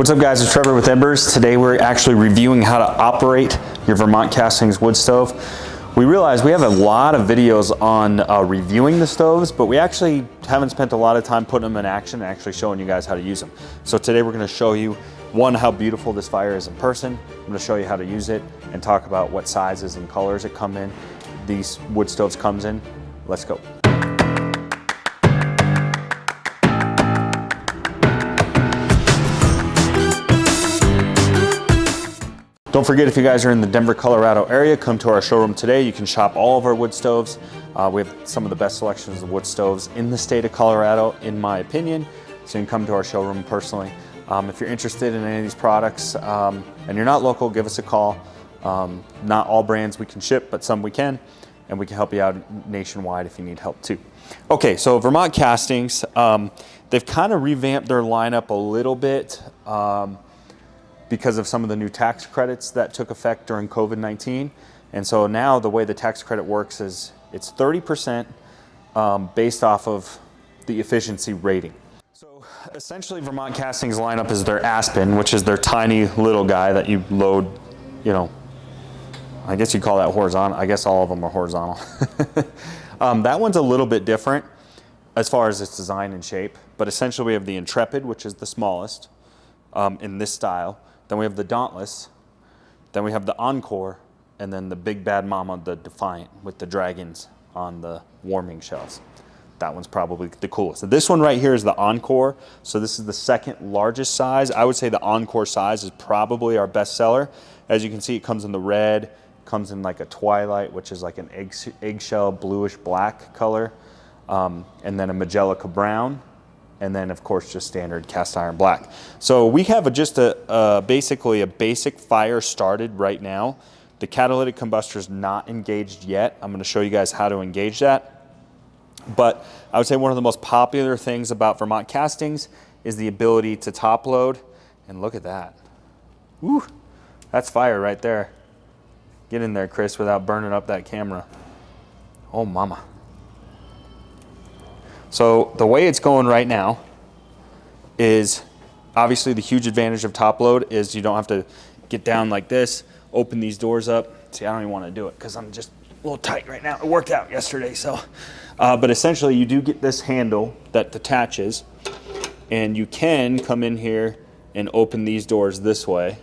What's up guys, it's Trevor with Embers. Today we're actually reviewing how to operate your Vermont Castings Wood Stove. We realize we have a lot of videos on reviewing the stoves, but we actually haven't spent a lot of time putting them in action and actually showing you guys how to use them. So today we're going to show you, one, how beautiful this fire is in person. I'm going to show you how to use it and talk about what sizes and colors it come in. These wood stoves comes in. Let's go. Don't forget, if you guys are in the Denver, Colorado area, come to our showroom today. You can shop all of our wood stoves. We have some of the best selections of wood stoves in the state of Colorado, in my opinion. So you can come to our showroom personally. If you're interested in any of these products and you're not local, give us a call. Not all brands we can ship, but some we can, and we can help you out nationwide if you need help too. Okay, so Vermont Castings, they've kind of revamped their lineup a little bit. Because of some of the new tax credits that took effect during COVID-19. And so now the way the tax credit works is it's 30% based off of the efficiency rating. So essentially Vermont Castings lineup is their Aspen, which is their tiny little guy that you load, you know, I guess you call that horizontal. I guess all of them are horizontal. That one's a little bit different as far as its design and shape, but essentially we have the Intrepid, which is the smallest in this style. Then we have the Dauntless, then we have the Encore, and then the big bad mama, the Defiant, with the dragons on the warming shelves. That one's probably the coolest. So this one right here is the Encore. So this is the second largest size. I would say the Encore size is probably our best seller. As you can see, it comes in the red, comes in like a twilight, which is like an eggshell bluish black color, and then a Magelica brown. And then of course just standard cast iron black. So we have basically a basic fire started right now. The catalytic combustor is not engaged yet. I'm going to show you guys how to engage that. But I would say one of the most popular things about Vermont Castings is the ability to top load. And look at that. Woo, that's fire right there. Get in there, Chris, without burning up that camera. Oh mama. So the way it's going right now is obviously the huge advantage of top load is you don't have to get down like this, open these doors up. See, I don't even want to do it because I'm just a little tight right now. It worked out yesterday, so. But essentially you do get this handle that detaches, and you can come in here and open these doors this way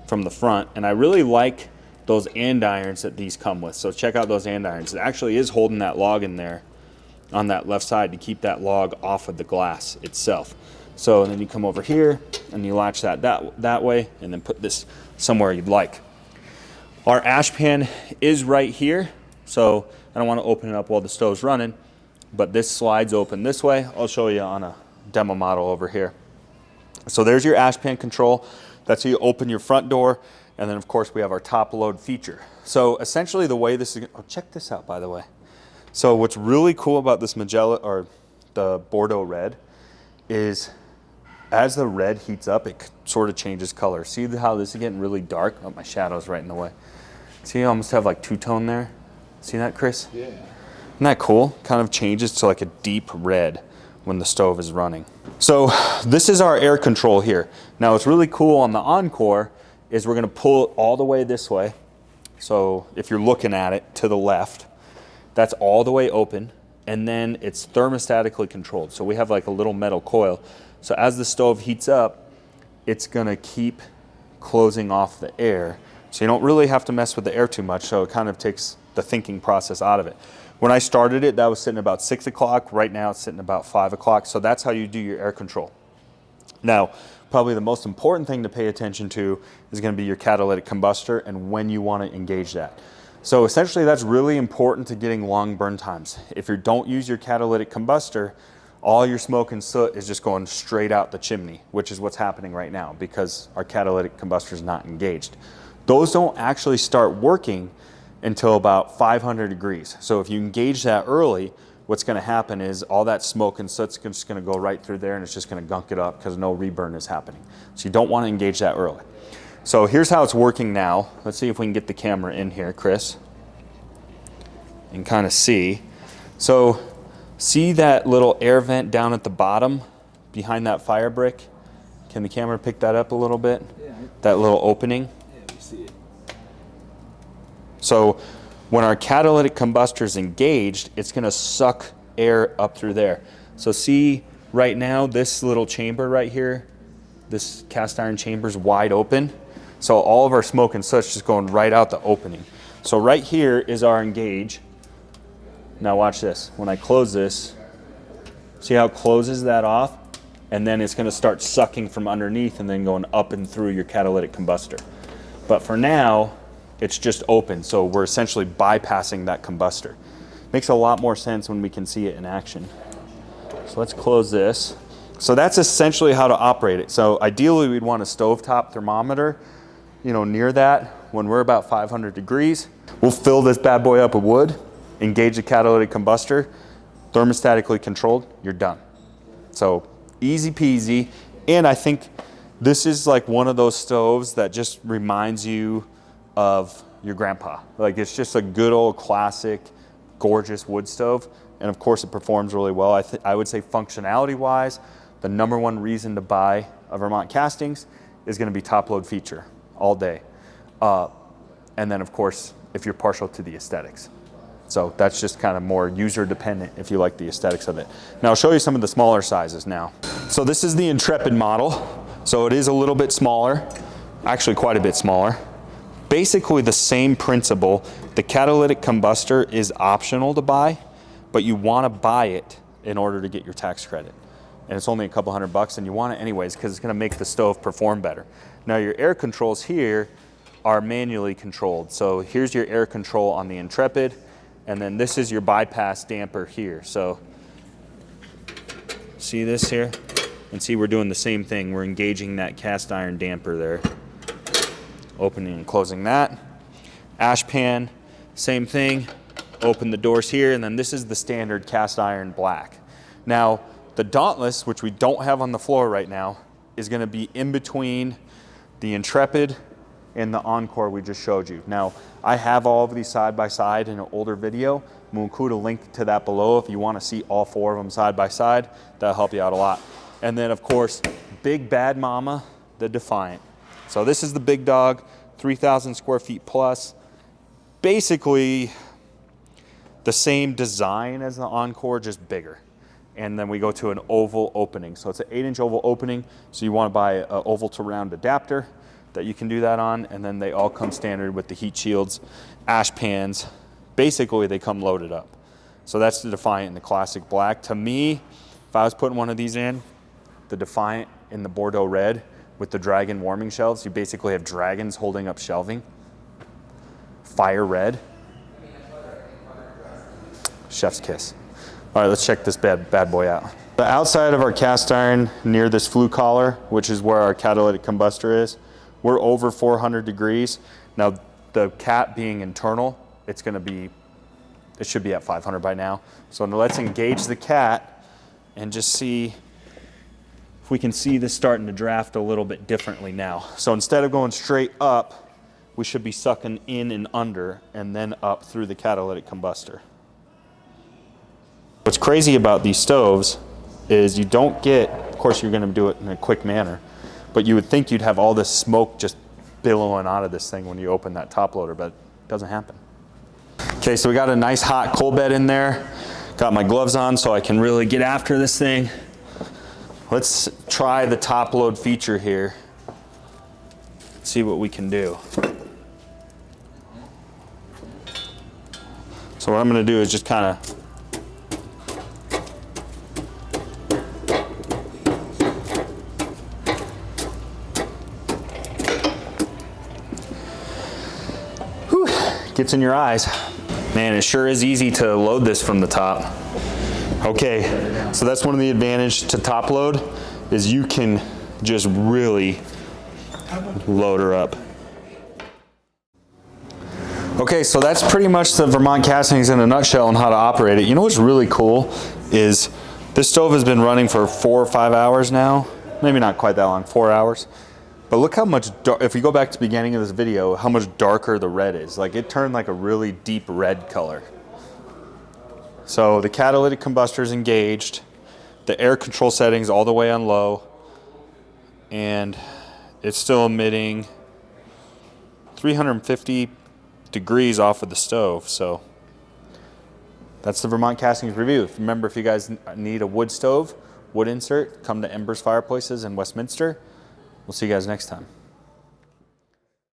from the front. And I really like those andirons that these come with. So check out those andirons. It actually is holding that log in there on that left side to keep that log off of the glass itself. So then you come over here and you latch that way and then put this somewhere you'd like. Our ash pan is right here, so I don't want to open it up while the stove's running, but this slides open this way. I'll show you on a demo model over here. So there's your ash pan control. That's how you open your front door. And then of course we have our top load feature. So essentially the way this is, oh, check this out by the way. So what's really cool about this Magella, or the Bordeaux red, is as the red heats up, it sort of changes color. See how this is getting really dark? Oh, my shadow's right in the way. See, I almost have like two-tone there. See that, Chris? Yeah. Isn't that cool? Kind of changes to like a deep red when the stove is running. So this is our air control here. Now what's really cool on the Encore is we're gonna pull it all the way this way. So if you're looking at it to the left, that's all the way open, and then it's thermostatically controlled. So we have like a little metal coil. So as the stove heats up, it's gonna keep closing off the air. So you don't really have to mess with the air too much, so it kind of takes the thinking process out of it. When I started it, that was sitting about 6 o'clock. Right now it's sitting about 5 o'clock. So that's how you do your air control. Now, probably the most important thing to pay attention to is gonna be your catalytic combustor and when you wanna engage that. So essentially that's really important to getting long burn times. If you don't use your catalytic combustor, all your smoke and soot is just going straight out the chimney, which is what's happening right now because our catalytic combustor is not engaged. Those don't actually start working until about 500 degrees. So if you engage that early, what's gonna happen is all that smoke and soot's just gonna go right through there and it's just gonna gunk it up because no reburn is happening. So you don't wanna engage that early. So here's how it's working now. Let's see if we can get the camera in here, Chris, and kind of see. So see that little air vent down at the bottom behind that fire brick? Can the camera pick that up a little bit? Yeah. That little opening? Yeah, we see it. So when our catalytic combustor is engaged, it's going to suck air up through there. So see right now, this little chamber right here, this cast iron chamber is wide open. So all of our smoke and soot is just going right out the opening. So right here is our engage. Now watch this. When I close this, see how it closes that off? And then it's going to start sucking from underneath and then going up and through your catalytic combustor. But for now, it's just open. So we're essentially bypassing that combustor. Makes a lot more sense when we can see it in action. So let's close this. So that's essentially how to operate it. So ideally we'd want a stovetop thermometer, you know, near that when we're about 500 degrees. We'll fill this bad boy up with wood, engage the catalytic combustor, thermostatically controlled, you're done. So easy peasy. And I think this is like one of those stoves that just reminds you of your grandpa. Like it's just a good old classic, gorgeous wood stove. And of course it performs really well. I would say functionality wise, the #1 reason to buy a Vermont Castings is gonna be top load feature all day. And then of course, if you're partial to the aesthetics. So that's just kind of more user dependent if you like the aesthetics of it. Now I'll show you some of the smaller sizes now. So this is the Intrepid model. So it is a little bit smaller, actually quite a bit smaller. Basically the same principle. The catalytic combustor is optional to buy, but you want to buy it in order to get your tax credit. And it's only a couple $100 and you want it anyways because it's going to make the stove perform better. Now your air controls here are manually controlled. So here's your air control on the Intrepid, and then this is your bypass damper here. So see this here? And see we're doing the same thing. We're engaging that cast iron damper there. Opening and closing that. Ash pan, same thing. Open the doors here, and then this is the standard cast iron black. Now, the Dauntless, which we don't have on the floor right now, is gonna be in between the Intrepid and the Encore we just showed you. Now, I have all of these side by side in an older video. We'll include a link to that below if you wanna see all 4 of them side by side. That'll help you out a lot. And then of course, big bad mama, the Defiant. So this is the big dog, 3,000 square feet plus. Basically the same design as the Encore, just bigger. And then we go to an oval opening. So it's an 8-inch oval opening. So you wanna buy an oval to round adapter that you can do that on. And then they all come standard with the heat shields, ash pans. Basically they come loaded up. So that's the Defiant in the classic black. To me, if I was putting one of these in, the Defiant in the Bordeaux red with the dragon warming shelves, you basically have dragons holding up shelving. Fire red. Chef's kiss. All right, let's check this bad boy out. The outside of our cast iron near this flue collar, which is where our catalytic combustor is, we're over 400 degrees. Now, the cat being internal, it should be at 500 by now. So now let's engage the cat and just see if we can see this starting to draft a little bit differently now. So instead of going straight up, we should be sucking in and under and then up through the catalytic combustor. What's crazy about these stoves is you don't get, of course you're gonna do it in a quick manner, but you would think you'd have all this smoke just billowing out of this thing when you open that top loader, but it doesn't happen. Okay, so we got a nice hot coal bed in there. Got my gloves on so I can really get after this thing. Let's try the top load feature here. See what we can do. So what I'm gonna do is just kind of gets in your eyes. Man, it sure is easy to load this from the top. Okay, so that's one of the advantages to top load is you can just really load her up. Okay, so that's pretty much the Vermont Castings in a nutshell on how to operate it. You know what's really cool is this stove has been running for 4 or 5 hours now. Maybe not quite that long, 4 hours. But look how much, if we go back to the beginning of this video, how much darker the red is. Like it turned like a really deep red color. So the catalytic combustor is engaged, the air control settings all the way on low, and it's still emitting 350 degrees off of the stove. So that's the Vermont Castings review. Remember, if you guys need a wood stove, wood insert, come to Embers Fireplaces in Westminster. We'll see you guys next time.